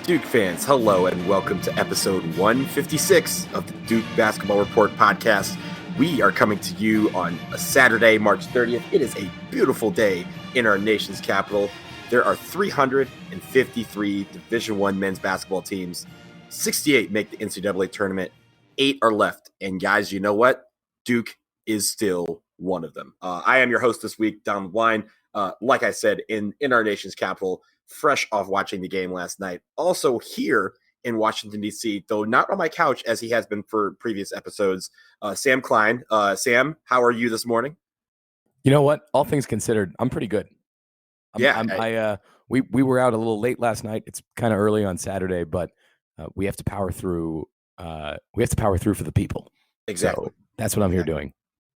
Duke fans, hello and welcome to episode 156 of the Duke Basketball Report podcast. We are coming to you on a Saturday, March 30th. It is a beautiful day in our nation's capital. There are 353 Division I men's basketball teams. 68 make the NCAA tournament. 8 are left. And guys, you know what? Duke is still one of them. I am your host this week, Don Wine. Like I said, in our nation's capital, fresh off watching the game last night. Also here in Washington, D.C., though not on my couch as he has been for previous episodes, Sam Klein. Sam, how are you this morning? You know what? All things considered, I'm pretty good. We were out a little late last night. It's kind of early on Saturday, but we have to power through. We have to power through for the people. Exactly. So that's what I'm here doing.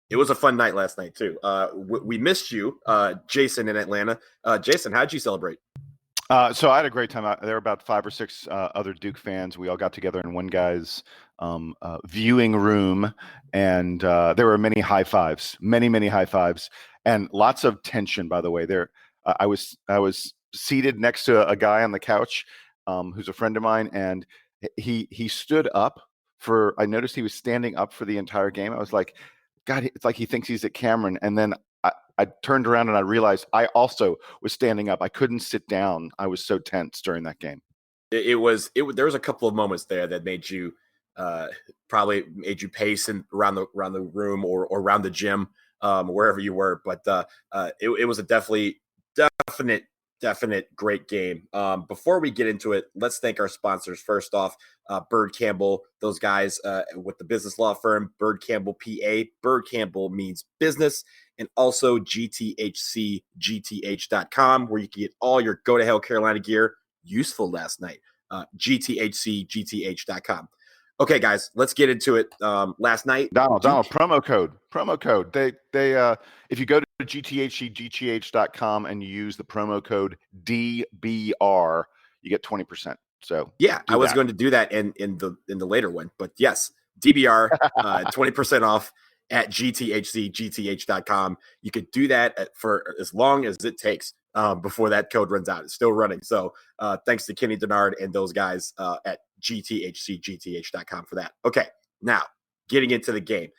It was a fun night last night too. We missed you, Jason in Atlanta. Jason, how'd you celebrate? So I had a great time. There were about 5 or 6 other Duke fans. We all got together in one guy's viewing room, and there were many high fives, many high fives, and lots of tension. By the way, I was seated next to a guy on the couch who's a friend of mine, and he stood up for. I noticed he was standing up for the entire game. I was like, God, it's like he thinks he's at Cameron, and then I turned around and I realized I also was standing up. I couldn't sit down. I was so tense during that game. There was a couple of moments there that made you probably made you pace around the room or around the gym, wherever you were. But it was a definite great game. Before we get into it, let's thank our sponsors. First off, Bird Campbell, those guys with the business law firm, Bird Campbell PA. Bird Campbell means business. And also GTHCGTH.com, where you can get all your Go to Hell Carolina gear. Useful last night. GTHCGTH.com. Okay, guys, let's get into it. Last night, Donald, promo code. They if you go to GTHCGTH.com and you use the promo code DBR, you get 20%. So yeah, I was going to do that in the later one, but yes, DBR 20% off at GTHCGTH.com. You could do that for as long as it takes before that code runs out. It's still running. So thanks to Kenny Denard and those guys at GTHCGTH.com for that. Okay, now getting into the game.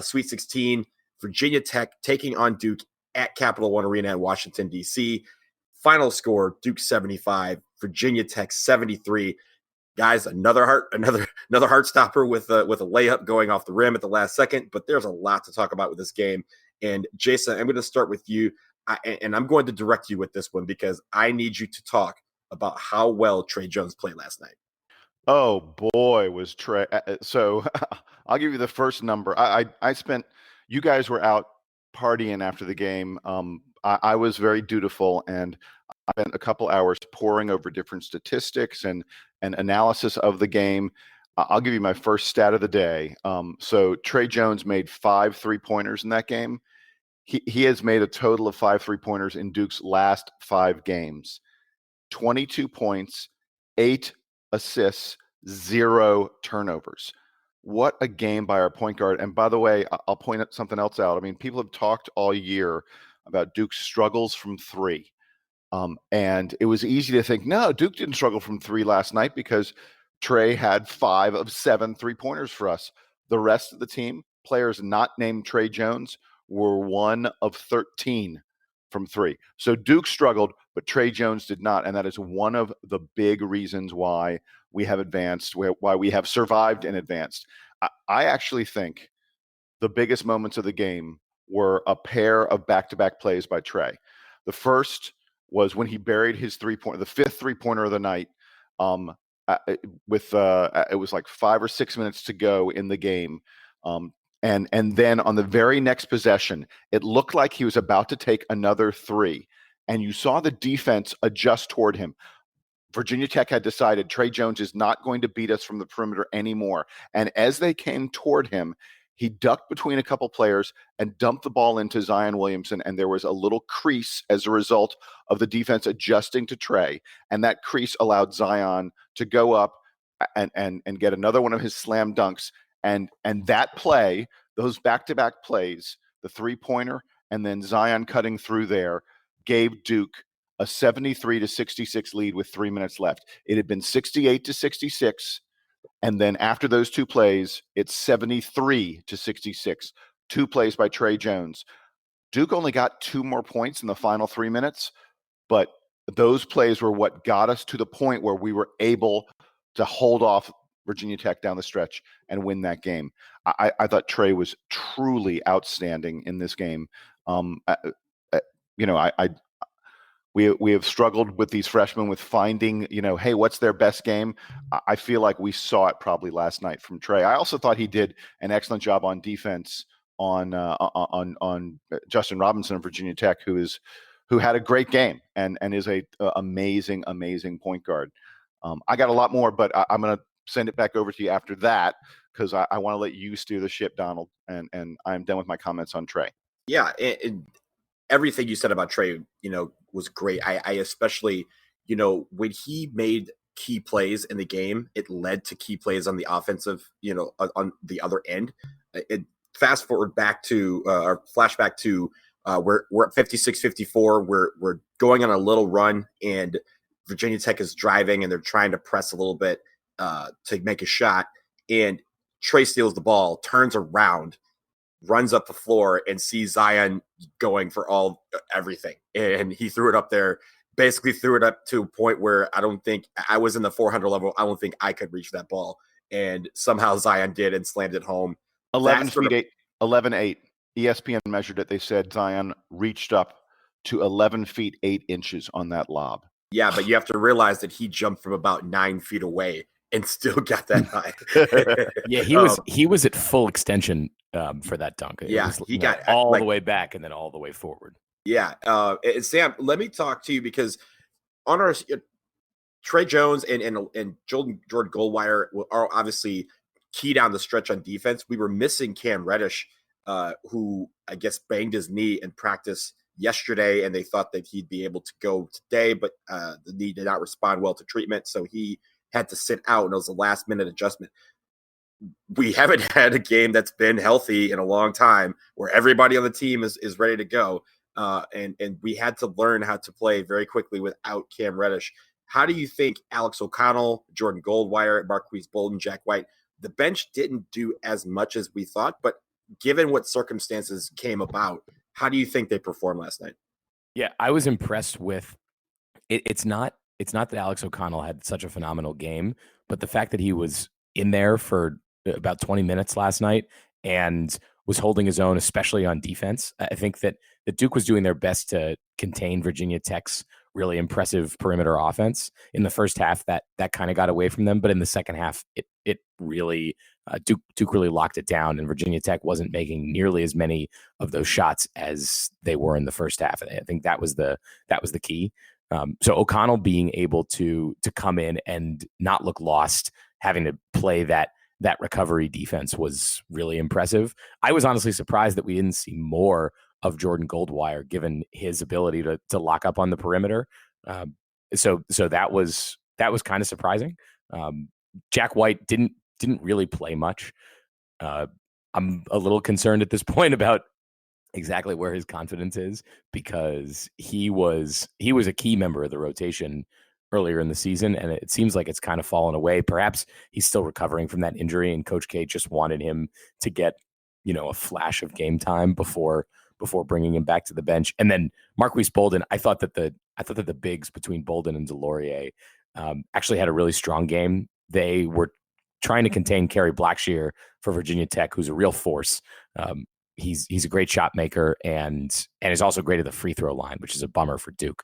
Sweet 16, Virginia Tech taking on Duke at Capital One Arena in Washington, D.C. Final score, Duke 75, Virginia Tech 73. Guys, another heart stopper with a layup going off the rim at the last second. But there's a lot to talk about with this game. And Jason, I'm going to start with you, and I'm going to direct you with this one because I need you to talk about how well Tre Jones played last night. Oh boy, was Tre! So I'll give you the first number. I spent. You guys were out partying after the game. I was very dutiful, and I spent a couple hours poring over different statistics and analysis of the game. I'll give you my first stat of the day. So Tre Jones made 5 3-pointers in that game. He has made a total of 5 3-pointers in Duke's last 5 games. 22 points, 8 assists, 0 turnovers. What a game by our point guard. And by the way, I'll point something else out. I mean, people have talked all year about Duke's struggles from 3. And it was easy to think, no, Duke didn't struggle from 3 last night because Tre had 5 of 7 3-pointers for us. The rest of the team, players not named Tre Jones, were 1 of 13 from 3. So Duke struggled, but Tre Jones did not. And that is one of the big reasons why we have advanced, why we have survived and advanced. I actually think the biggest moments of the game were a pair of back-to-back plays by Tre. The first was when he buried his 3-pointer, the 5th 3-pointer of the night, it was like 5 or 6 minutes to go in the game. And then on the very next possession, it looked like he was about to take another 3. And you saw the defense adjust toward him. Virginia Tech had decided Tre Jones is not going to beat us from the perimeter anymore. And as they came toward him, he ducked between a couple players and dumped the ball into Zion Williamson. And there was a little crease as a result of the defense adjusting to Tre. And that crease allowed Zion to go up and get another one of his slam dunks. And that play, those back-to-back plays, the 3-pointer and then Zion cutting through there, gave Duke a 73-66 lead with 3 minutes left. It had been 68-66. And then after those two plays, it's 73-66. 2 plays by Trey Jones. Duke only got 2 more points in the final 3 minutes, but those plays were what got us to the point where we were able to hold off Virginia Tech down the stretch and win that game. I thought Trey was truly outstanding in this game. We have struggled with these freshmen with finding, hey, what's their best game? I feel like we saw it probably last night from Trey. I also thought he did an excellent job on defense on Justin Robinson of Virginia Tech, who had a great game and is a amazing point guard. I got a lot more, but I'm going to send it back over to you after that because I want to let you steer the ship, Donald, and I'm done with my comments on Trey. Yeah, everything you said about Trey, was great. I especially, when he made key plays in the game, it led to key plays on the offensive, on the other end. Fast forward back to or flashback to we're at 56-54. We're going on a little run, and Virginia Tech is driving, and they're trying to press a little bit to make a shot. And Trey steals the ball, turns around, runs up the floor, and sees Zion going for everything. And he threw it up there, basically threw it up to a point where I don't think I was in the 400 level. I don't think I could reach that ball. And somehow Zion did and slammed it home. 11-8. ESPN measured it. They said Zion reached up to 11 feet 8 inches on that lob. Yeah, but you have to realize that he jumped from about 9 feet away and still got that high. Yeah, he was at full extension for that dunk. He got all the way back and then all the way forward. Yeah, and Sam, let me talk to you because on our Trey Jones and Jordan Goldwire are obviously key down the stretch on defense. We were missing Cam Reddish, who I guess banged his knee in practice yesterday, and they thought that he'd be able to go today, but the knee did not respond well to treatment, so he had to sit out, and it was a last-minute adjustment. We haven't had a game that's been healthy in a long time where everybody on the team is ready to go, and we had to learn how to play very quickly without Cam Reddish. How do you think Alex O'Connell, Jordan Goldwire, Marquise Bolden, Jack White, the bench didn't do as much as we thought, but given what circumstances came about, how do you think they performed last night? Yeah, I was impressed with it. It's not that Alex O'Connell had such a phenomenal game, but the fact that he was in there for about 20 minutes last night and was holding his own, especially on defense. I think that Duke was doing their best to contain Virginia Tech's really impressive perimeter offense. In the first half, that kind of got away from them, but in the second half, it really Duke really locked it down, and Virginia Tech wasn't making nearly as many of those shots as they were in the first half. I think that was the key. So O'Connell being able to come in and not look lost, having to play that recovery defense was really impressive. I was honestly surprised that we didn't see more of Jordan Goldwire, given his ability to lock up on the perimeter. So that was kind of surprising. Jack White didn't really play much. I'm a little concerned at this point about exactly where his confidence is, because he was a key member of the rotation earlier in the season, and it seems like it's kind of fallen away. Perhaps he's still recovering from that injury, and Coach K just wanted him to get, a flash of game time before bringing him back to the bench. And then Marquise Bolden, I thought that the bigs between Bolden and DeLaurier actually had a really strong game. They were trying to contain Kerry Blackshear for Virginia Tech, who's a real force. He's a great shot maker and is also great at the free throw line, which is a bummer for Duke.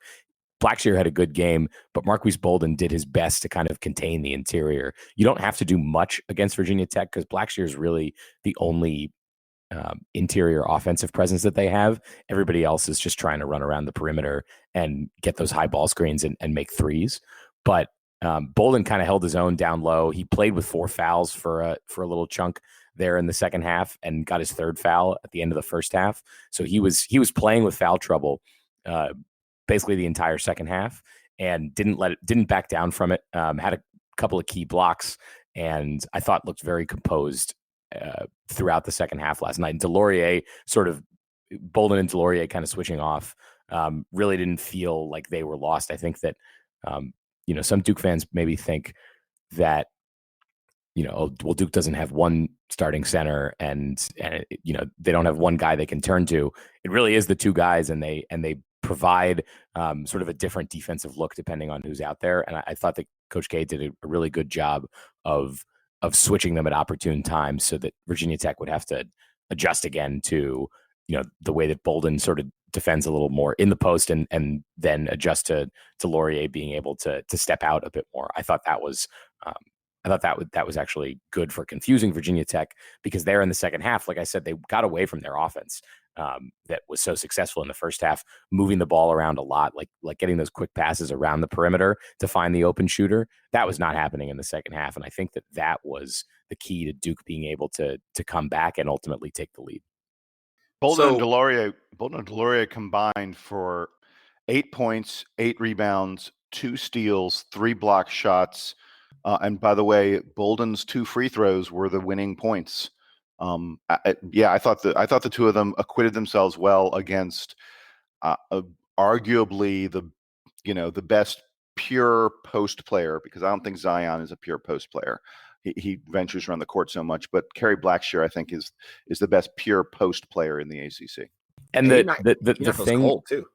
Blackshear had a good game, but Marquise Bolden did his best to kind of contain the interior. You don't have to do much against Virginia Tech because Blackshear is really the only interior offensive presence that they have. Everybody else is just trying to run around the perimeter and get those high ball screens and make threes. But Bolden kind of held his own down low. He played with 4 fouls for a little chunk there in the second half and got his 3rd foul at the end of the first half. So he was playing with foul trouble basically the entire second half and didn't back down from it. Had a couple of key blocks and I thought looked very composed throughout the second half last night. And Bolden and DeLaurier kind of switching off really didn't feel like they were lost. I think that, some Duke fans maybe think that, well, Duke doesn't have one starting center and they don't have one guy they can turn to. It really is the two guys, and they provide sort of a different defensive look depending on who's out there. And I thought that Coach K did a really good job of switching them at opportune times so that Virginia Tech would have to adjust again to, the way that Bolden sort of defends a little more in the post and then adjust to Laurier being able to step out a bit more. I thought that was that was actually good for confusing Virginia Tech, because there in the second half, like I said, they got away from their offense that was so successful in the first half, moving the ball around a lot, like getting those quick passes around the perimeter to find the open shooter. That was not happening in the second half, and I think that was the key to Duke being able to come back and ultimately take the lead. Bolden and DeLaurier combined for 8 points, 8 rebounds, 2 steals, 3 block shots. And by the way, Bolden's 2 free throws were the winning points. I thought the two of them acquitted themselves well against arguably the best pure post player, because I don't think Zion is a pure post player. He ventures around the court so much, but Kerry Blackshear, I think, is the best pure post player in the ACC. And the thing, cold too.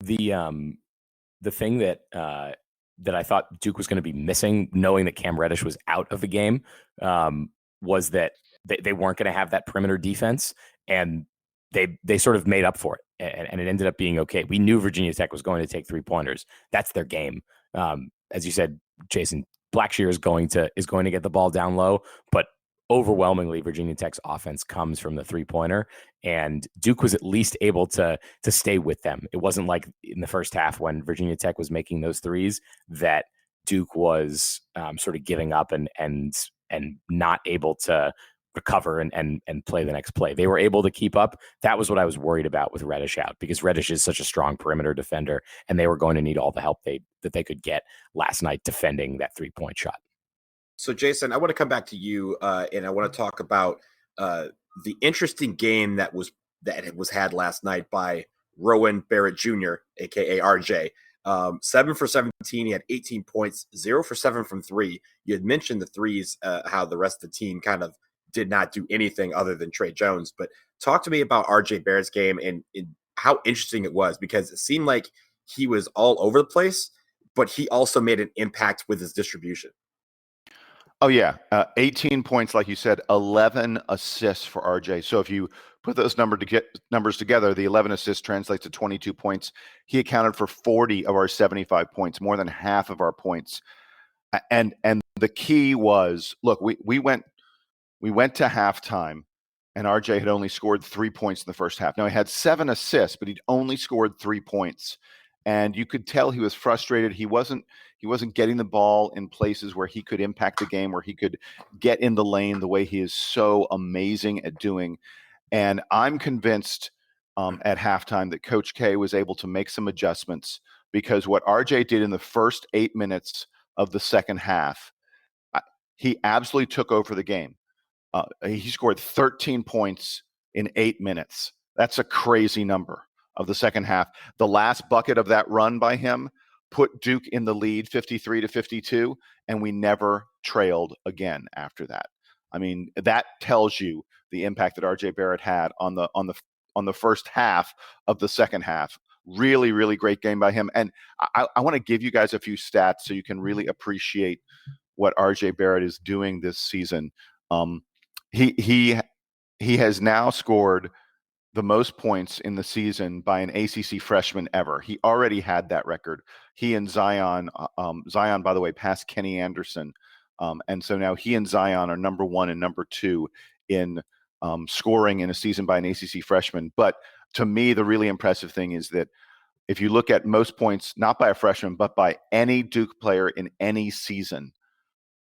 The thing that I thought Duke was going to be missing, knowing that Cam Reddish was out of the game, was that they weren't going to have that perimeter defense, and they sort of made up for it, and it ended up being okay. We knew Virginia Tech was going to take 3-pointers. That's their game. As you said, Jason, Blackshear is going to get the ball down low, but overwhelmingly Virginia Tech's offense comes from the 3-pointer, and Duke was at least able to stay with them. It wasn't like in the first half when Virginia Tech was making those threes that Duke was sort of giving up and not able to recover and play the next play. They were able to keep up. That was what I was worried about with Reddish out, because Reddish is such a strong perimeter defender, and they were going to need all the help that they could get last night defending that 3-point shot. So, Jason, I want to come back to you, and I want to talk about the interesting game that was had last night by Rowan Barrett Jr., aka RJ. 7 for 17. He had 18 points, 0 for 7 from 3. You had mentioned the threes, how the rest of the team kind of did not do anything other than Trey Jones. But talk to me about RJ Barrett's game and how interesting it was, because it seemed like he was all over the place, but he also made an impact with his distribution. Oh, yeah. 18 points, like you said, 11 assists for RJ. So if you put those numbers together, the 11 assists translates to 22 points. He accounted for 40 of our 75 points, more than half of our points. And the key was, look, we went to halftime, and RJ had only scored 3 points in the first half. Now, he had 7 assists, but he'd only scored 3 points. And you could tell he was frustrated. He wasn't getting the ball in places where he could impact the game, where he could get in the lane the way he is so amazing at doing. And I'm convinced at halftime that Coach K was able to make some adjustments, because what RJ did in the first 8 minutes of the second half, he absolutely took over the game. He scored 13 points in 8 minutes. That's a crazy number of the second half. The last bucket of that run by him put Duke in the lead 53-52, and we never trailed again after that. I mean, that tells you the impact that RJ Barrett had on the first half of the second half. Really, really great game by him. And I want to give you guys a few stats so you can really appreciate what RJ Barrett is doing this season. He has now scored the most points in the season by an ACC freshman ever. He already had that record. He and Zion, by the way, passed Kenny Anderson. And so now he and Zion are number 1 and number 2 in scoring in a season by an ACC freshman. But to me, the really impressive thing is that if you look at most points, not by a freshman, but by any Duke player in any season,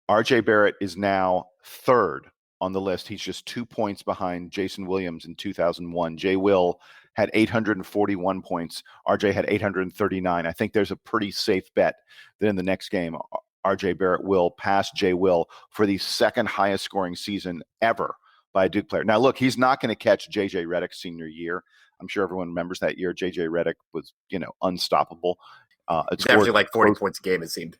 RJ Barrett is now 3rd on the list. He's just 2 points behind Jason Williams in 2001. Jay Will had 841 points. RJ had 839. I think there's a pretty safe bet that in the next game, RJ Barrett will pass Jay Will for the second highest scoring season ever by a Duke player. Now, look, he's not going to catch JJ Redick's senior year. I'm sure everyone remembers that year. JJ Redick was, unstoppable. It's averaging like 40 points a game, it seemed.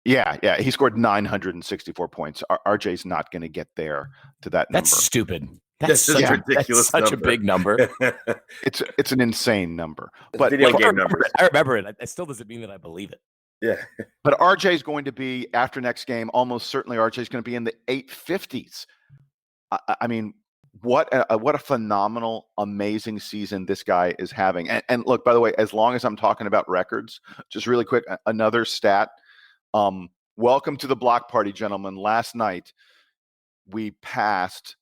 Yeah. He scored 964 points. RJ's not going to get there to that number. That's stupid. That's such a ridiculous that's such number. a big number. It's an insane number. But video game numbers. I remember it. It still doesn't mean that I believe it. Yeah. But RJ's going to be, after next game, almost certainly RJ's going to be in the 850s. I mean, what a phenomenal, amazing season this guy is having. And look, by the way, as long as I'm talking about records, just really quick, another stat. Welcome to the block party, gentlemen. Last night, we passed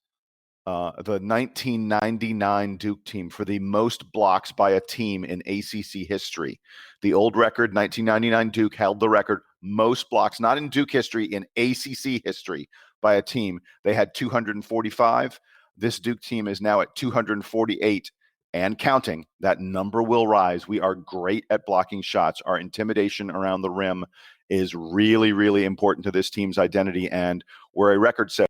the 1999 Duke team for the most blocks by a team in ACC history. The old record, 1999 Duke, held the record most blocks, not in Duke history, in ACC history by a team. They had 245. This Duke team is now at 248 and counting. That number will rise. We are great at blocking shots. Our intimidation around the rim is really, really important to this team's identity, and we're a record setter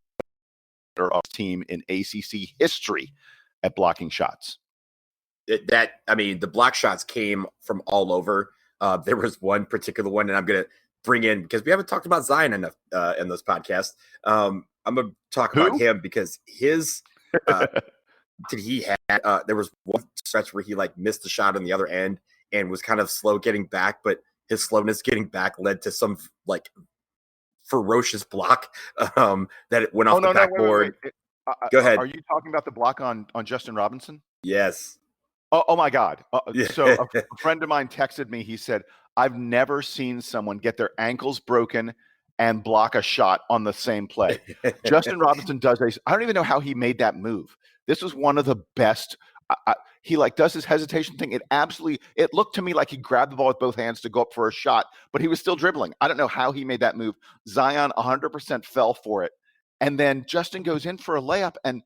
of team in ACC history at blocking shots. The block shots came from all over. There was one particular one, and I'm going to bring in, because we haven't talked about Zion enough in this podcast. I'm going to talk about him because his there was one stretch where he like missed the shot on the other end and was kind of slow getting back, but his slowness getting back led to some like ferocious block that it went off the backboard. Wait. Go ahead. Are you talking about the block on Justin Robinson? Yes. Oh my God. Yeah. So a friend of mine texted me. He said, I've never seen someone get their ankles broken and block a shot on the same play. Justin Robinson I don't even know how he made that move. This was one of the best. He like does his hesitation thing. It looked to me like he grabbed the ball with both hands to go up for a shot, but he was still dribbling. I don't know how he made that move. Zion 100% fell for it. And then Justin goes in for a layup, and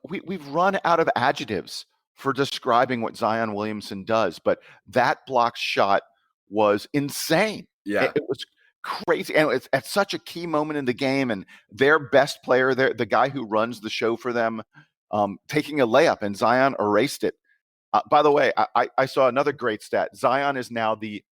we've run out of adjectives for describing what Zion Williamson does, but that block shot was insane. Yeah. It was crazy. And it's at such a key moment in the game, and their best player, the guy who runs the show for them, taking a layup, and Zion erased it. By the way, I saw another great stat. Zion is now the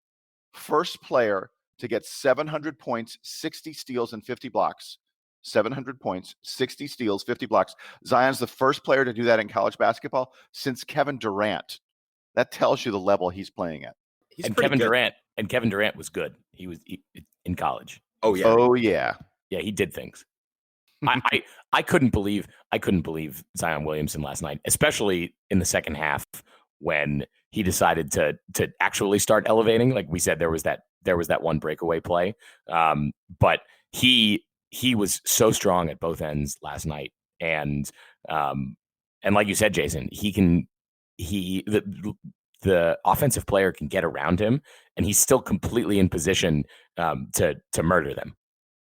first player to get 700 points, 60 steals, and 50 blocks. 700 points, 60 steals, 50 blocks. Zion's the first player to do that in college basketball since Kevin Durant. That tells you the level he's playing at. Kevin Durant was good. He was in college. Oh yeah. Oh yeah. Yeah, he did things. I couldn't believe Zion Williamson last night, especially in the second half when he decided to actually start elevating. Like we said, there was that one breakaway play, but he was so strong at both ends last night, and like you said, Jason, the offensive player can get around him, and he's still completely in position to murder them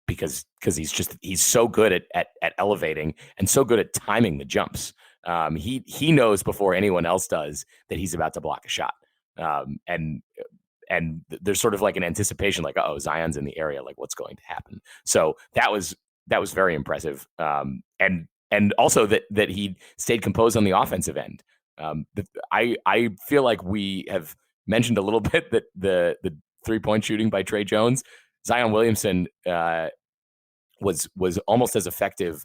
because he's so good at elevating and so good at timing the jumps. He knows before anyone else does that he's about to block a shot, and there's sort of like an anticipation, like, oh, Zion's in the area, like what's going to happen. So that was very impressive, and also that he stayed composed on the offensive end. I feel like we have mentioned a little bit that the 3-point shooting by Trey Jones, Zion Williamson was almost as effective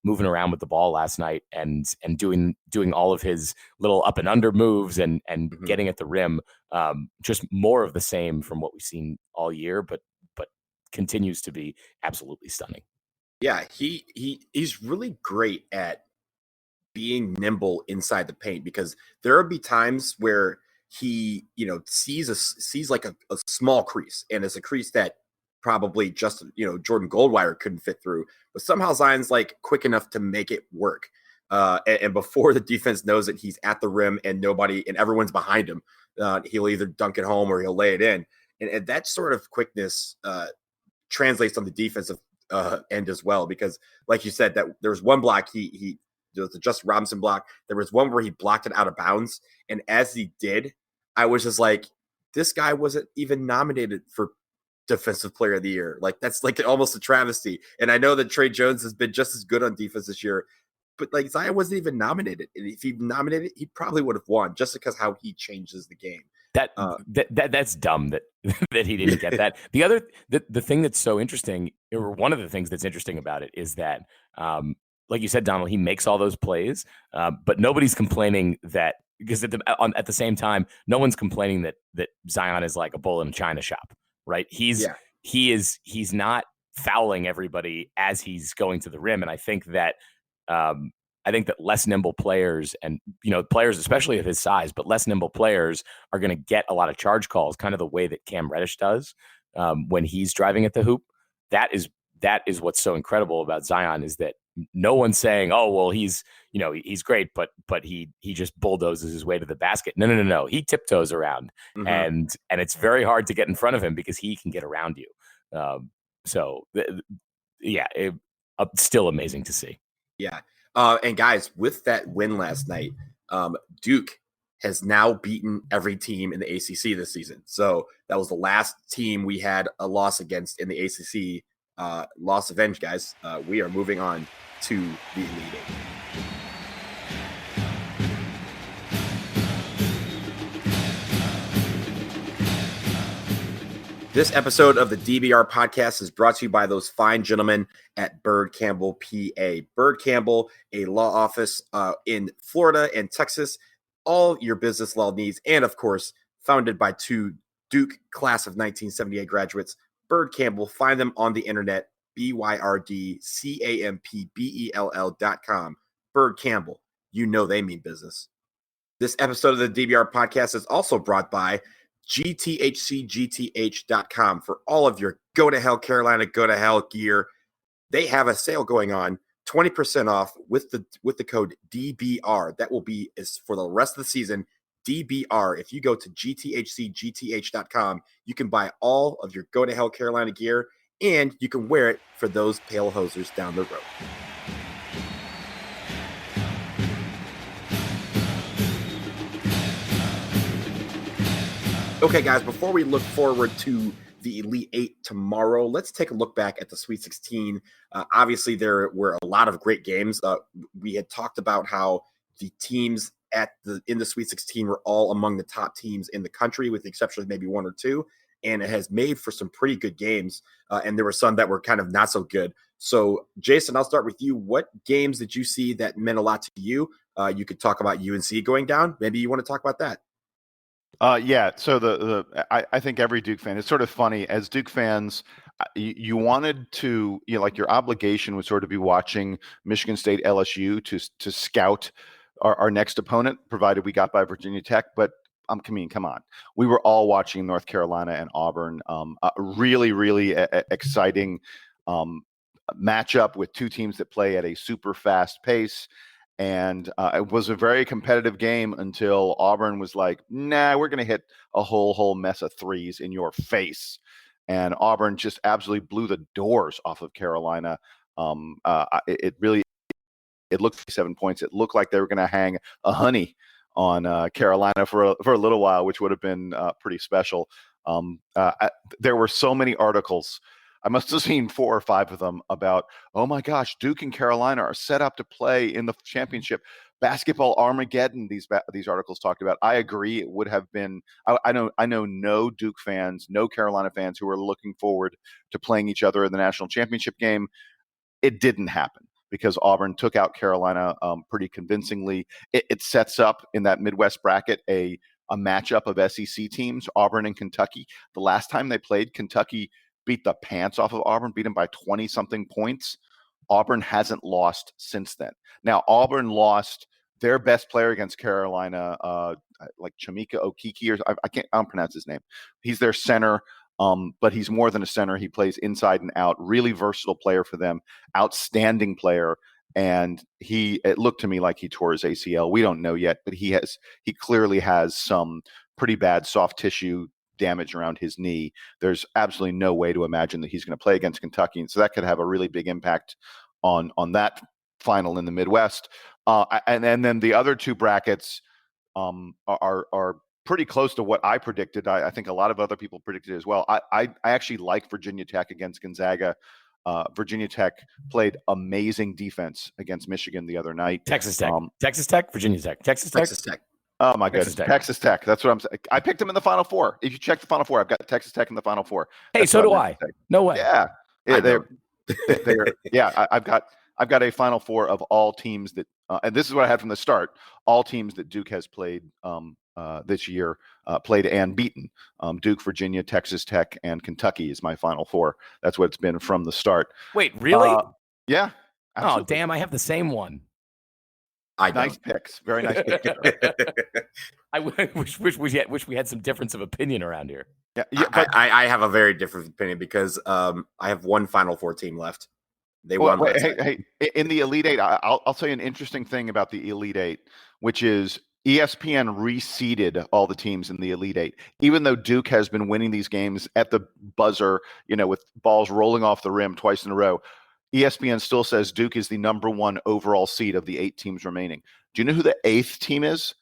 moving around with the ball last night and doing all of his little up and under moves and getting at the rim. Just more of the same from what we've seen all year, but continues to be absolutely stunning. Yeah, he's really great at being nimble inside the paint, because there will be times where he, sees like a small crease, and it's a crease that probably just, Jordan Goldwire couldn't fit through, but somehow Zion's like quick enough to make it work. And before the defense knows it, he's at the rim and everyone's behind him. He'll either dunk it home or he'll lay it in. And that sort of quickness translates on the defensive end as well, because like you said, that there was one block there was the Justin Robinson block. There was one where he blocked it out of bounds. And as he did, I was just like, this guy wasn't even nominated for Defensive Player of the Year. Like, that's like almost a travesty. And I know that Trey Jones has been just as good on defense this year. but like Zion wasn't even nominated. And if he nominated, he probably would have won just because how he changes the game. That's dumb that that he didn't get that. The thing that's so interesting, or one of the things that's interesting about it, is that like you said, Donald, he makes all those plays, but nobody's complaining that, because at the same time, no one's complaining that Zion is like a bull in a china shop, right? He's not fouling everybody as he's going to the rim, and I think that less nimble players, and players especially of his size, but less nimble players are going to get a lot of charge calls, kind of the way that Cam Reddish does when he's driving at the hoop. That is what's so incredible about Zion, is that no one's saying, oh, well, he's great, but he just bulldozes his way to the basket. No. He tiptoes around, and it's very hard to get in front of him because he can get around you. Still amazing to see. Yeah. And guys, with that win last night, Duke has now beaten every team in the ACC this season. So that was the last team we had a loss against in the ACC. Loss avenged, guys. We are moving on to the Elite Eight. This episode of the DBR Podcast is brought to you by those fine gentlemen at Bird Campbell, PA. Bird Campbell, a law office in Florida and Texas. All your business law needs, and of course, founded by two Duke class of 1978 graduates. Bird Campbell, find them on the internet, ByrdCampbell.com. Bird Campbell, you know they mean business. This episode of the DBR Podcast is also brought by GTHCGTH.com for all of your Go to Hell Carolina, Go to Hell gear. They have a sale going on, 20% off with the code DBR. That will be is for the rest of the season. DBR. If you go to GTHCGTH.com, you can buy all of your Go to Hell Carolina gear, and you can wear it for those pale hosers down the road. Okay, guys, before we look forward to the Elite Eight tomorrow, let's take a look back at the Sweet 16. Obviously, there were a lot of great games. We had talked about how the teams in the Sweet 16 were all among the top teams in the country, with the exception of maybe one or two, and it has made for some pretty good games, and there were some that were kind of not so good. So, Jason, I'll start with you. What games did you see that meant a lot to you? You could talk about UNC going down. Maybe you want to talk about that. So I think every Duke fan, it's sort of funny, as Duke fans, you wanted to, like your obligation was sort of be watching Michigan State LSU to scout our next opponent, provided we got by Virginia Tech. But come on. We were all watching North Carolina and Auburn. Really, really exciting matchup with two teams that play at a super fast pace. And it was a very competitive game until Auburn was like, nah, we're going to hit a whole mess of threes in your face. And Auburn just absolutely blew the doors off of Carolina. It looked like 7 points. It looked like they were going to hang a honey on Carolina for a little while, which would have been pretty special. There were so many articles. I must have seen 4 or 5 of them about, oh my gosh, Duke and Carolina are set up to play in the championship. Basketball Armageddon, these articles talked about. I agree. It would have been, I know no Duke fans, no Carolina fans who are looking forward to playing each other in the national championship game. It didn't happen because Auburn took out Carolina pretty convincingly. It sets up in that Midwest bracket a matchup of SEC teams, Auburn and Kentucky. The last time they played, Kentucky beat the pants off of Auburn, beat them by 20-something points. Auburn hasn't lost since then. Now, Auburn lost their best player against Carolina, like Chimika Okeke, or I don't pronounce his name. He's their center, but he's more than a center. He plays inside and out. Really versatile player for them. Outstanding player. And it looked to me like he tore his ACL. We don't know yet, but he clearly has some pretty bad soft tissue damage around his knee. There's absolutely no way to imagine that he's going to play against Kentucky, and so that could have a really big impact on that final in the Midwest. And then the other two brackets are pretty close to what I predicted. I think a lot of other people predicted as well. I actually like Virginia Tech against Gonzaga. Virginia Tech played amazing defense against Michigan the other night. Texas Tech, Texas Tech, Virginia Tech, Texas Tech. Oh my goodness, Texas Tech. That's what I'm saying. I picked them in the Final Four. If you check the Final Four, I've got Texas Tech in the Final Four. Hey, so do I. No way. Yeah, they're yeah. I've got a Final Four of all teams that, and this is what I had from the start. All teams that Duke has played this year, played and beaten. Duke, Virginia, Texas Tech, and Kentucky is my Final Four. That's what it's been from the start. Wait, really? Yeah. Absolutely. Oh, damn! I have the same one. Nice picks. Very nice picks. I wish we had some difference of opinion around here. Yeah, but I have a very different opinion because I have one Final Four team left. They won. Hey, in the Elite Eight, I'll tell you an interesting thing about the Elite Eight, which is ESPN reseeded all the teams in the Elite Eight. Even though Duke has been winning these games at the buzzer, with balls rolling off the rim twice in a row, ESPN still says Duke is the number one overall seed of the 8 teams remaining. Do you know who the 8th team is?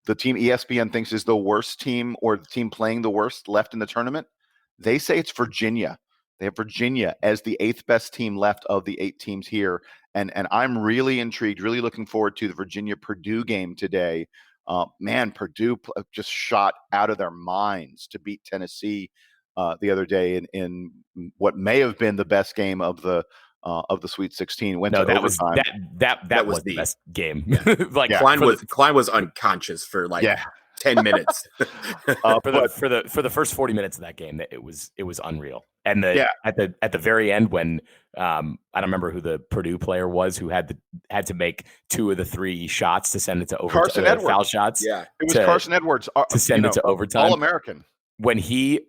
The team ESPN thinks is the worst team, or the team playing the worst left in the tournament. They say it's Virginia. They have Virginia as the 8th best team left of the 8 teams here. And I'm really intrigued, really looking forward to the Virginia-Purdue game today. Purdue just shot out of their minds to beat Tennessee the other day in what may have been the best game of the Sweet 16. That was the best game. Klein was unconscious for 10 minutes. For the first 40 minutes of that game, it was unreal. And at the very end, when I don't remember who the Purdue player was who had to make 2 of the 3 shots to send it to overtime. Carson Edwards. Foul shots. Yeah, it was Carson Edwards to send it to overtime. All-American. When he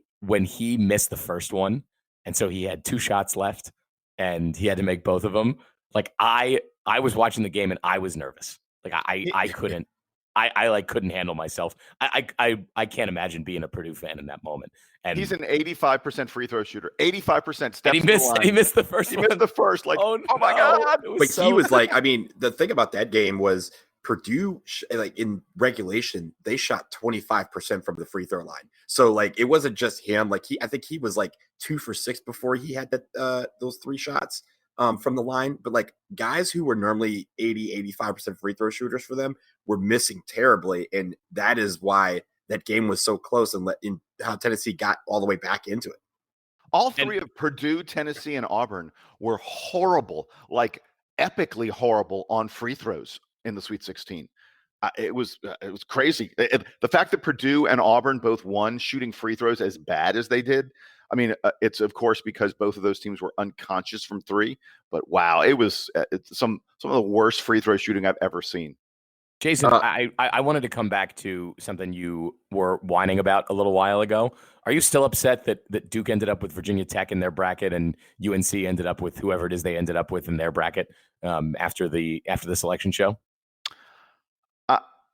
missed the first one, and so he had 2 shots left, and he had to make both of them. Like I was watching the game and I was nervous. Like I couldn't. I couldn't handle myself. I can't imagine being a Purdue fan in that moment. And he's an 85% free throw shooter. 85% steps. And he missed the first. He missed the first. Like, oh my god! He was like, I mean, the thing about that game was Purdue, in regulation, they shot 25% from the free throw line. So it wasn't just him. I think he was 2 for 6 before he had that those 3 shots from the line. But guys who were normally 85% free throw shooters for them were missing terribly. And that is why that game was so close and how Tennessee got all the way back into it. All 3 of Purdue, Tennessee, and Auburn were horrible, epically horrible on free throws in the Sweet 16. It was crazy. The fact that Purdue and Auburn both won shooting free throws as bad as they did, I mean, it's of course because both of those teams were unconscious from 3. But wow, it was some of the worst free throw shooting I've ever seen. Jason, I wanted to come back to something you were whining about a little while ago. Are you still upset that Duke ended up with Virginia Tech in their bracket and UNC ended up with whoever it is they ended up with in their bracket after the selection show?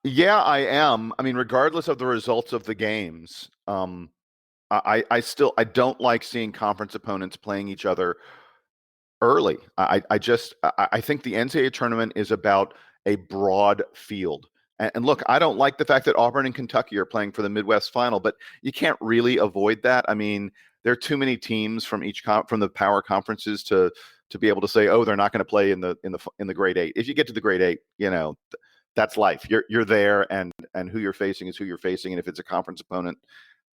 Yeah, I am. I mean, regardless of the results of the games, I don't like seeing conference opponents playing each other early. I think the NCAA tournament is about a broad field. And look, I don't like the fact that Auburn and Kentucky are playing for the Midwest final, but you can't really avoid that. I mean, there are too many teams from from the power conferences to be able to say, oh, they're not going to play in the grade 8. If you get to the grade 8, that's life. You're there, and who you're facing is who you're facing, and if it's a conference opponent,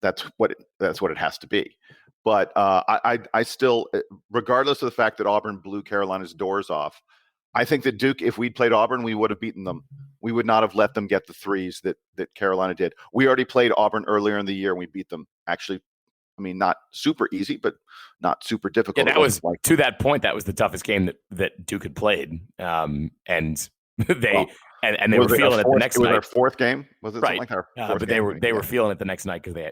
that's what it has to be. But I still, regardless of the fact that Auburn blew Carolina's doors off, I think that Duke, if we'd played Auburn, we would have beaten them. We would not have let them get the 3s that Carolina did. We already played Auburn earlier in the year, and we beat them. Actually, I mean, not super easy, but not super difficult. Yeah, that was to that point. That was the toughest game that Duke had played, and they. And they were feeling it the next night. It was our 4th game. Was it right? Like our 4th but game? they were feeling it the next night because they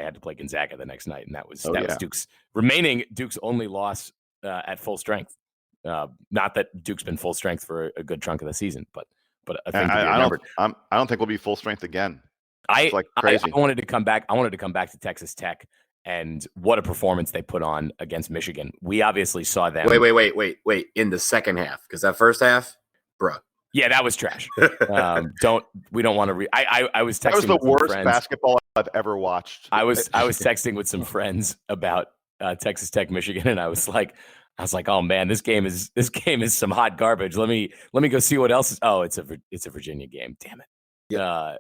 had to play Gonzaga the next night, and that was Duke's only loss at full strength. Not that Duke's been full strength for a good chunk of the season, but I think I don't think we'll be full strength again. It's crazy. I wanted to come back to Texas Tech and what a performance they put on against Michigan. We obviously saw them. Wait! In the second half, because that first half, bruh. Yeah, that was trash. We don't want to. I was texting. That was the worst friends. Basketball I've ever watched. I was texting with some friends about Texas Tech, Michigan, and I was like, I was like, oh man, this game is some hot garbage. Let me go see what else is. Oh, it's a Virginia game. Damn it. Yeah.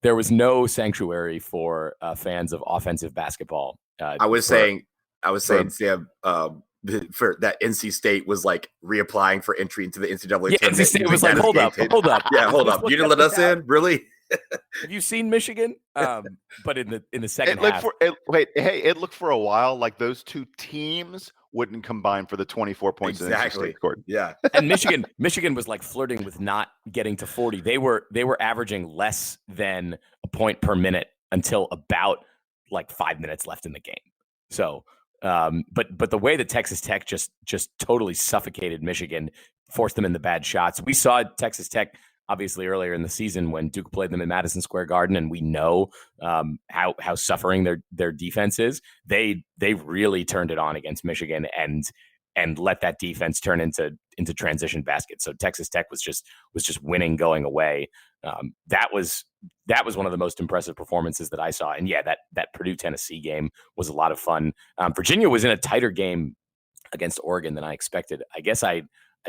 There was no sanctuary for fans of offensive basketball. I was saying, Sam, for that NC State was like reapplying for entry into the NCAA. Yeah, NC State was like, hold up. Yeah, hold up. You didn't let us in, really? Have you seen Michigan? But in the second half, it looked for a while like those two teams wouldn't combine for the 24 points that NC State scored. Yeah, and Michigan was like flirting with not getting to 40. They were averaging less than a point per minute until about like 5 minutes left in the game. So, but the way that Texas Tech just totally suffocated Michigan, forced them into bad shots. We saw Texas Tech obviously earlier in the season when Duke played them in Madison Square Garden, and we know how suffering their defense is. They really turned it on against Michigan and let that defense turn into transition baskets. So Texas Tech was just winning going away. That was one of the most impressive performances that I saw. And yeah, that Purdue Tennessee game was a lot of fun. Virginia was in a tighter game against Oregon than I expected. I guess I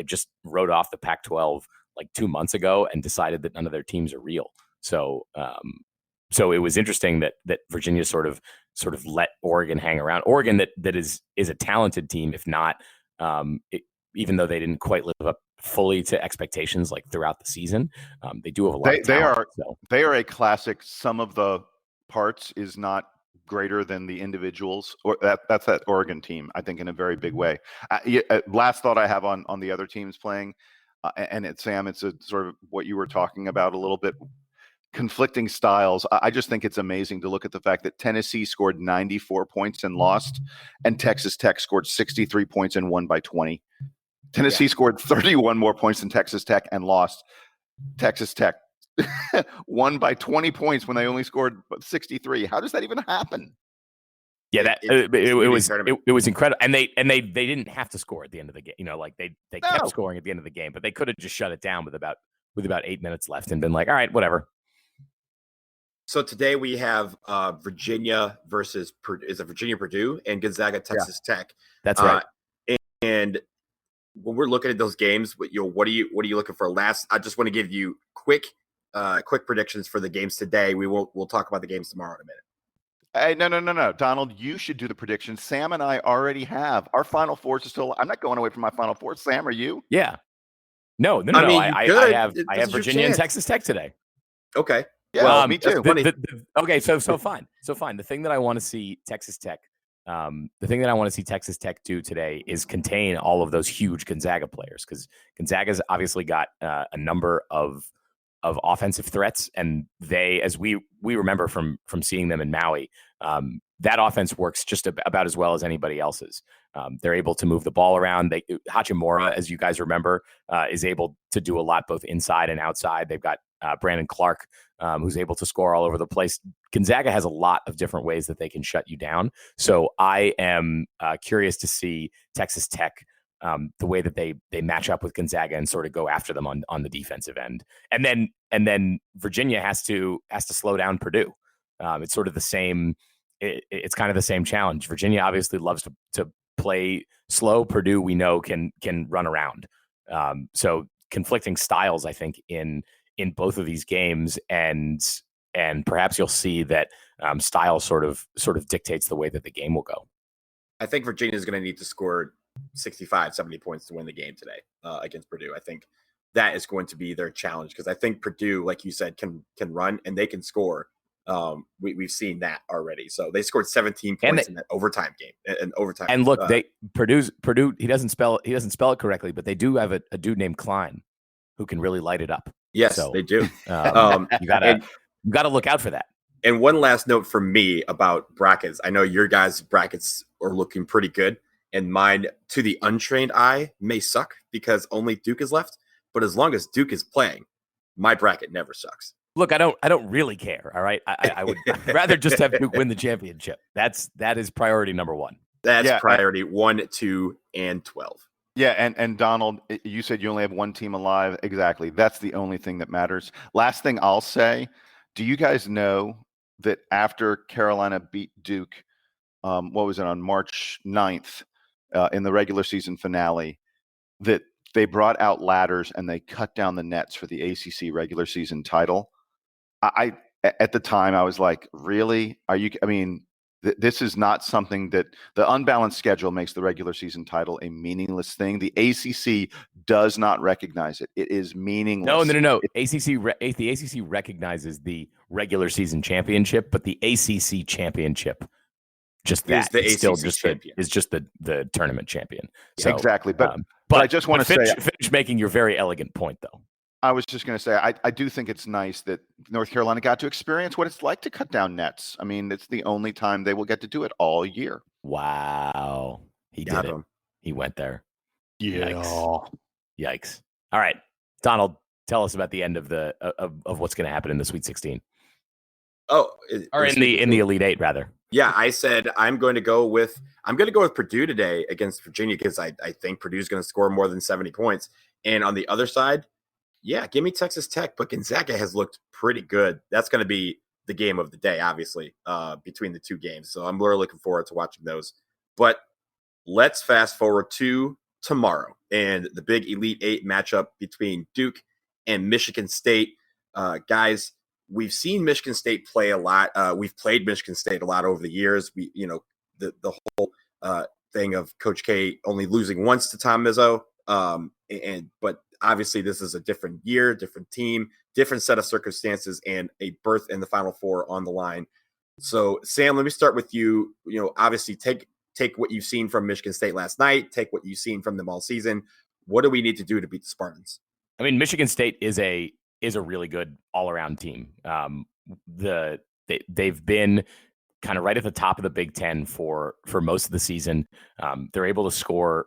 just wrote off the Pac-12 like 2 months ago and decided that none of their teams are real. So it was interesting that Virginia sort of let Oregon hang around. Oregon that is a talented team, if not, even though they didn't quite live up fully to expectations like throughout the season, they do have a lot of talent. They are a classic. Some of the parts is not greater than the individuals, or that's that Oregon team, I think, in a very big way. Last thought I have on the other teams playing, and Sam, it's a sort of what you were talking about a little bit, conflicting styles. I just think it's amazing to look at the fact that Tennessee scored 94 points and lost, and Texas Tech scored 63 points and won by 20. Tennessee scored 31 more points than Texas Tech and lost. Texas Tech won by 20 points when they only scored 63. How does that even happen? Yeah, it was incredible, and they didn't have to score at the end of the game. Like they kept scoring at the end of the game, but they could have just shut it down with about 8 minutes left and been like, all right, whatever. So today we have Virginia versus Purdue and Gonzaga Texas Tech. That's right. And when we're looking at those games, what are you looking for? Last, I just want to give you quick predictions for the games today. We'll talk about the games tomorrow in a minute. Hey, no, Donald, you should do the predictions. Sam and I already have our Final Fours are still. I'm not going away from my Final Four. Sam, are you? Yeah. No. I have Virginia and Texas Tech today. Okay. Yeah, me too. Okay, so fine. The thing that I want to see Texas Tech do today is contain all of those huge Gonzaga players, because Gonzaga's obviously got a number of offensive threats, and they, as we remember from seeing them in Maui, that offense works just about as well as anybody else's. They're able to move the ball around. Hachimura, as you guys remember, is able to do a lot both inside and outside. They've got Brandon Clark, who's able to score all over the place. Gonzaga has a lot of different ways that they can shut you down. So I am curious to see Texas Tech, the way that they match up with Gonzaga and sort of go after them on the defensive end. And then Virginia has to slow down Purdue. It's sort of the same. It's kind of the same challenge. Virginia obviously loves to play slow. Purdue, we know, can run around. So conflicting styles, I think, in both of these games, and perhaps you'll see that style sort of dictates the way that the game will go. I think Virginia is going to need to score 65, 70 points to win the game today against Purdue. I think that is going to be their challenge, because I think Purdue, like you said, can run and they can score. We've seen that already. So they scored 17 points in that overtime game. And look, Purdue. He doesn't spell it correctly, but they do have a dude named Klein who can really light it up. Yes, so, they do. You gotta look out for that. And one last note from me about brackets. I know your guys' brackets are looking pretty good, and mine, to the untrained eye, may suck because only Duke is left. But as long as Duke is playing, my bracket never sucks. Look, I don't really care. All right, I would rather just have Duke win the championship. That is priority number one. That's priority 1, 2, and 12. Yeah, and Donald, you said you only have one team alive. Exactly. That's the only thing that matters. Last thing I'll say, do you guys know that after Carolina beat Duke, what was it, on March 9th in the regular season finale, that they brought out ladders and they cut down the nets for the ACC regular season title. I at the time I was like, really? Are you? I mean, this is not something that the unbalanced schedule makes the regular season title a meaningless thing. The ACC does not recognize it. It is meaningless. No. The ACC recognizes the regular season championship, but the ACC championship, just that, is the ACC still just champion. Is just the tournament champion. So, exactly. But I just want to finish making your very elegant point, though. I was just going to say, I do think it's nice that North Carolina got to experience what it's like to cut down nets. I mean, it's the only time they will get to do it all year. Wow. He Got did him. it. He went there. Yeah. Yikes. All right. Donald, tell us about the end of of what's going to happen in the Sweet 16. Oh, Or in the Elite Eight, rather. Yeah, I said I'm going to go with Purdue today against Virginia because I think Purdue's going to score more than 70 points. And on the other side, yeah, give me Texas Tech, but Gonzaga has looked pretty good. That's going to be the game of the day, obviously, between the two games. So I'm really looking forward to watching those. But let's fast forward to tomorrow and the big Elite Eight matchup between Duke and Michigan State. Guys, we've seen Michigan State play a lot. We've played Michigan State a lot over the years. The whole thing of Coach K only losing once to Tom Izzo. But obviously this is a different year, different team, different set of circumstances, and a berth in the Final Four on the line. So Sam, let me start with you. Obviously take what you've seen from Michigan State last night, take what you've seen from them all season. What do we need to do to beat the Spartans? I mean, Michigan State is a really good all-around team. They've been kind of right at the top of the Big Ten for most of the season. They're able to score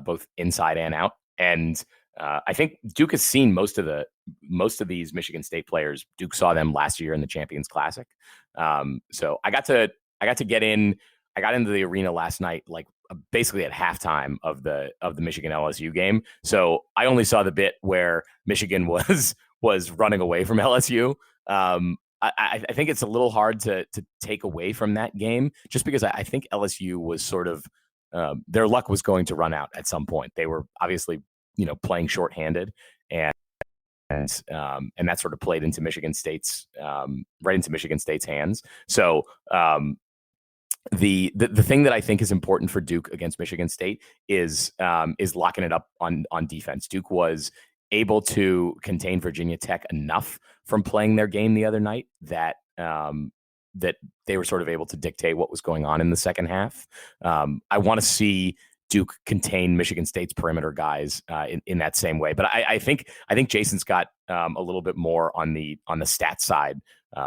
both inside and out. And I think Duke has seen most of these Michigan State players. Duke saw them last year in the Champions Classic. So I got to get in. I got into the arena last night, like basically at halftime of the Michigan LSU game. So I only saw the bit where Michigan was running away from LSU. I think it's a little hard to take away from that game, just because I think LSU was sort of their luck was going to run out at some point. They were obviously playing shorthanded, and that sort of played into Michigan State's right into Michigan State's hands. So the thing that I think is important for Duke against Michigan State is locking it up on defense. Duke was able to contain Virginia Tech enough from playing their game the other night that that they were sort of able to dictate what was going on in the second half. I want to see Duke contain Michigan State's perimeter guys in that same way. But I think Jason's got a little bit more on the stat side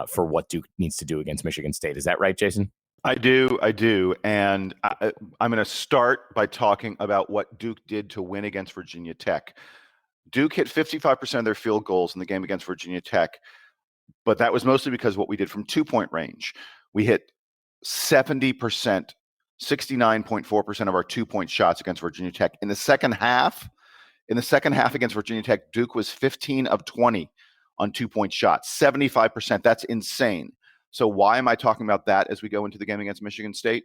for what Duke needs to do against Michigan State. Is that right, Jason? I do. And I'm going to start by talking about what Duke did to win against Virginia Tech. Duke hit 55% of their field goals in the game against Virginia Tech, but that was mostly because of what we did from 2-point range. We hit 70%, 69.4% of our 2-point shots against Virginia Tech. In the second half against Virginia Tech, Duke was 15 of 20 on 2-point shots, 75%. That's insane. So why am I talking about that as we go into the game against Michigan State?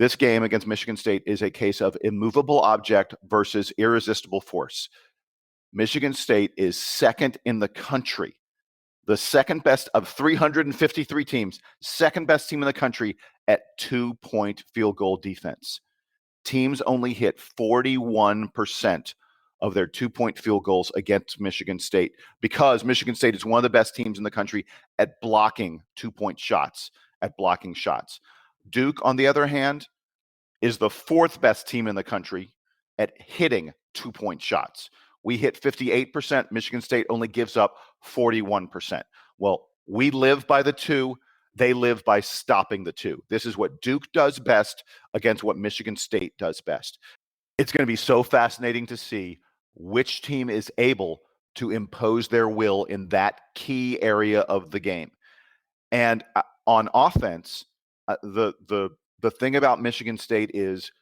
This game against Michigan State is a case of immovable object versus irresistible force. Michigan State is second in the country, the second best of 353 teams, second best team in the country at 2-point field goal defense. Teams only hit 41% of their 2-point field goals against Michigan State because Michigan State is one of the best teams in the country at blocking 2-point shots, at blocking shots. Duke, on the other hand, is the fourth best team in the country at hitting 2-point shots. We hit 58%. Michigan State only gives up 41%. Well, we live by the two. They live by stopping the two. This is what Duke does best against what Michigan State does best. It's going to be so fascinating to see which team is able to impose their will in that key area of the game. And on offense, the thing about Michigan State is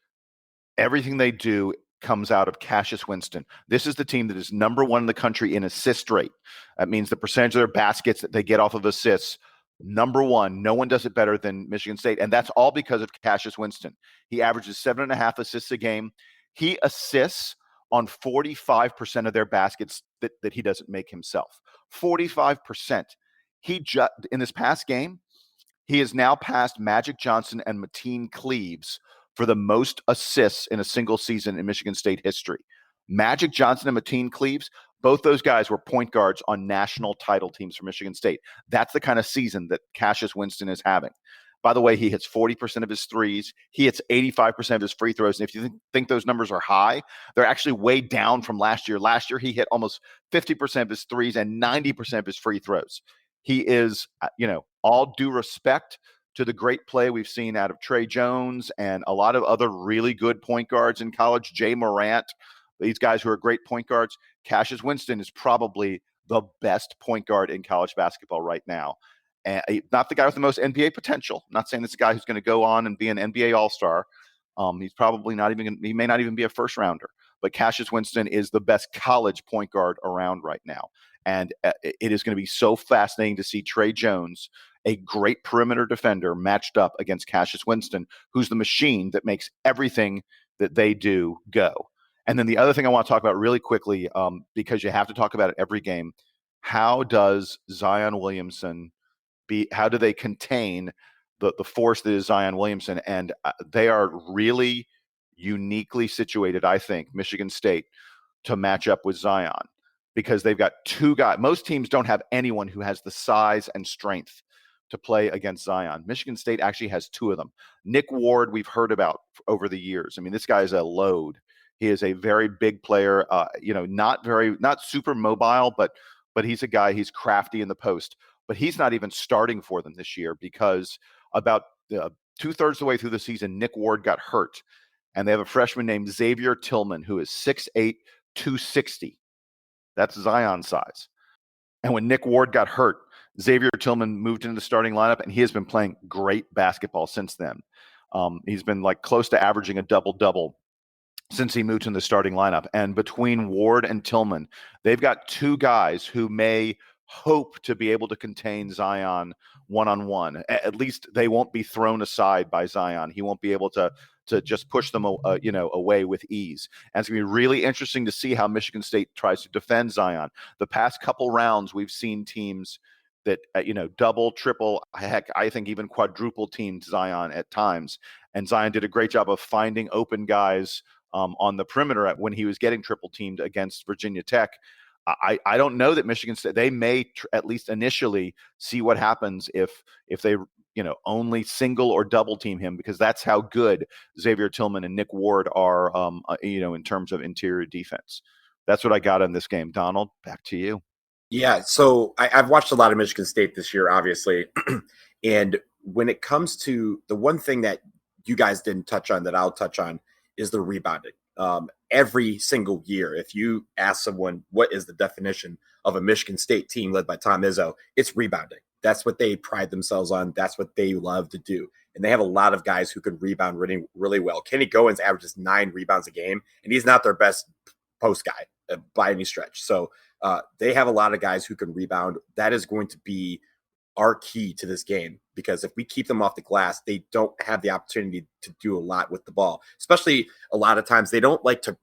everything they do comes out of Cassius Winston. This is the team that is number one in the country in assist rate. That means the percentage of their baskets that they get off of assists Number one, no one does it better than Michigan State. And that's all because of Cassius Winston. He averages 7.5 assists a game. He assists on 45% of their baskets that he doesn't make himself. 45%. In this past game, he has now passed Magic Johnson and Mateen Cleaves for the most assists in a single season in Michigan State history. Magic Johnson and Mateen Cleaves, both those guys were point guards on national title teams for Michigan State. That's the kind of season that Cassius Winston is having. By the way, he hits 40% of his threes. He hits 85% of his free throws. And if you think those numbers are high, they're actually way down from last year. Last year, he hit almost 50% of his threes and 90% of his free throws. He is, all due respect to the great play we've seen out of Trey Jones and a lot of other really good point guards in college, Jay Morant, these guys who are great point guards. Cassius Winston is probably the best point guard in college basketball right now. And not the guy with the most NBA potential. I'm not saying it's a guy who's going to go on and be an NBA All-Star. He's probably not even, he may not even be a first rounder, but Cassius Winston is the best college point guard around right now. And it is going to be so fascinating to see Trey Jones, a great perimeter defender, matched up against Cassius Winston, who's the machine that makes everything that they do go. And then the other thing I want to talk about really quickly, because you have to talk about it every game, how does Zion Williamson how do they contain the force that is Zion Williamson? And they are really uniquely situated, I think, Michigan State, to match up with Zion, because they've got two guys. Most teams don't have anyone who has the size and strength to play against Zion. Michigan State actually has two of them. Nick Ward, we've heard about over the years. I mean, this guy is a load. He is a very big player, not super mobile, but he's a guy, he's crafty in the post. But he's not even starting for them this year because about 2/3 of the way through the season, Nick Ward got hurt. And they have a freshman named Xavier Tillman, who is 6'8", 260. That's Zion size. And when Nick Ward got hurt, Xavier Tillman moved into the starting lineup, and he has been playing great basketball since then. He's been like close to averaging a double-double since he moved in the starting lineup. And between Ward and Tillman, they've got two guys who may hope to be able to contain Zion one-on-one. At least they won't be thrown aside by Zion. He won't be able to just push them away with ease. And it's going to be really interesting to see how Michigan State tries to defend Zion. The past couple rounds, we've seen teams that, double, triple, heck, I think even quadruple teamed Zion at times. And Zion did a great job of finding open guys on the perimeter when he was getting triple teamed against Virginia Tech. I don't know that Michigan State, they may at least initially see what happens if they only single or double team him, because that's how good Xavier Tillman and Nick Ward are in terms of interior defense. That's what I got in this game. Donald, back to you. Yeah, so I've watched a lot of Michigan State this year, obviously. And when it comes to the one thing that you guys didn't touch on that I'll touch on is the rebounding. Every single year, if you ask someone what is the definition of a Michigan State team led by Tom Izzo, it's rebounding. That's what they pride themselves on. That's what they love to do. And they have a lot of guys who can rebound really, really well. Kenny Goins averages 9 rebounds a game, and he's not their best post guy by any stretch. So they have a lot of guys who can rebound. That is going to be our key to this game, because if we keep them off the glass, they don't have the opportunity to do a lot with the ball. Especially a lot of times they don't like to,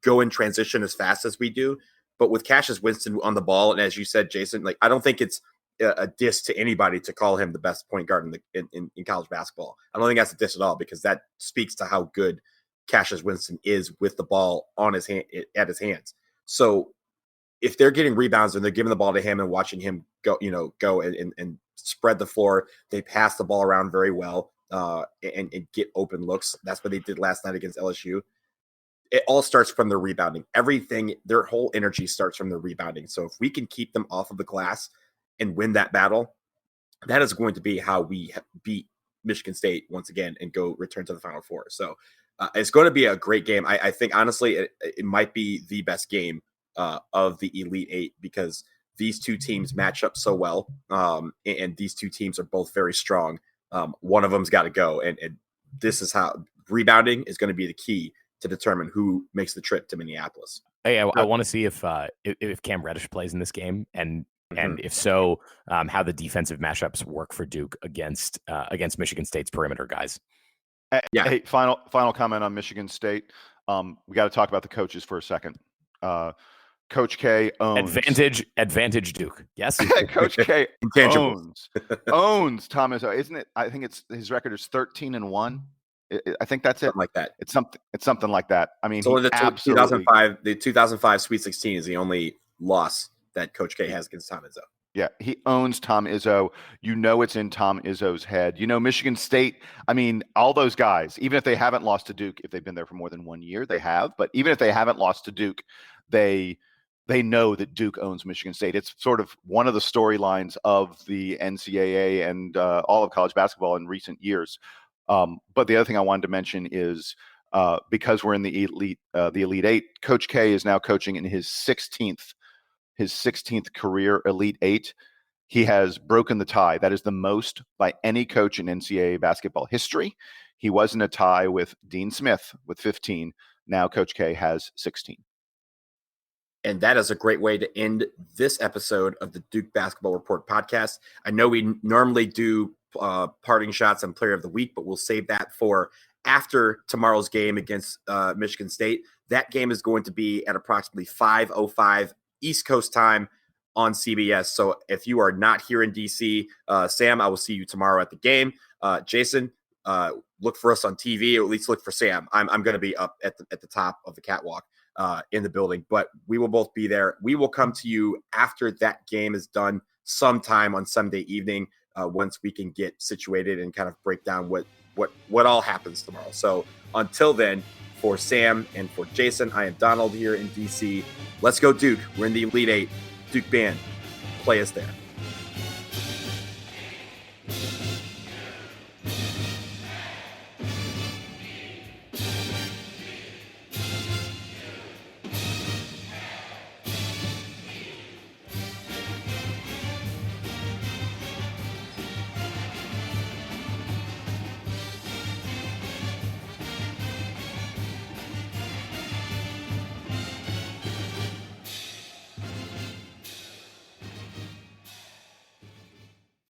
go in transition as fast as we do. But with Cassius Winston on the ball, and as you said, Jason, I don't think it's a diss to anybody to call him the best point guard in college basketball. I don't think that's a diss at all, because that speaks to how good Cassius Winston is with the ball on his hand, at his hands. So if they're getting rebounds and they're giving the ball to him and watching him go and spread the floor, they pass the ball around very well and get open looks. That's what they did last night against LSU. It all starts from the rebounding. Everything, their whole energy starts from the rebounding. So if we can keep them off of the glass and win that battle, that is going to be how we beat Michigan State once again and go return to the Final Four. So it's going to be a great game. I think, honestly, it might be the best game of the Elite Eight, because these two teams match up so well, and these two teams are both very strong. One of them's got to go, and this is how rebounding is going to be the key to determine who makes the trip to Minneapolis. Hey, I want to see if Cam Reddish plays in this game, and And if so, how the defensive matchups work for Duke against Michigan State's perimeter guys. Yeah. Hey, final comment on Michigan State. We got to talk about the coaches for a second. Coach K owns advantage Duke. Yes, Coach K owns Tom Izzo. Isn't it? I think his record is 13-1. I think that's something like that. It's something like that. I mean, so the 2005 Sweet 16 is the only loss that Coach K has against Tom Izzo. Yeah, he owns Tom Izzo. You know it's in Tom Izzo's head. You know, Michigan State, I mean, all those guys, even if they haven't lost to Duke, if they've been there for more than 1 year, they have. But even if they haven't lost to Duke, they know that Duke owns Michigan State. It's sort of one of the storylines of the NCAA and all of college basketball in recent years. But the other thing I wanted to mention is because we're in the Elite Eight, Coach K is now coaching in his 16th career Elite Eight. He has broken the tie. That is the most by any coach in NCAA basketball history. He was in a tie with Dean Smith with 15. Now Coach K has 16. And that is a great way to end this episode of the Duke Basketball Report podcast. I know we normally do parting shots and player of the week, but we'll save that for after tomorrow's game against Michigan State. That game is going to be at approximately 5:05 East Coast time on CBS. So if you are not here in DC, Sam, I will see you tomorrow at the game. Jason, look for us on TV, or at least look for Sam. I'm going to be up at the top of the catwalk in the building, but we will both be there. We will come to you after that game is done sometime on Sunday evening, once we can get situated and kind of break down what all happens tomorrow. So until then, for Sam and for Jason, I am Donald here in DC. Let's go Duke. We're in the Elite Eight. Duke band, play us there.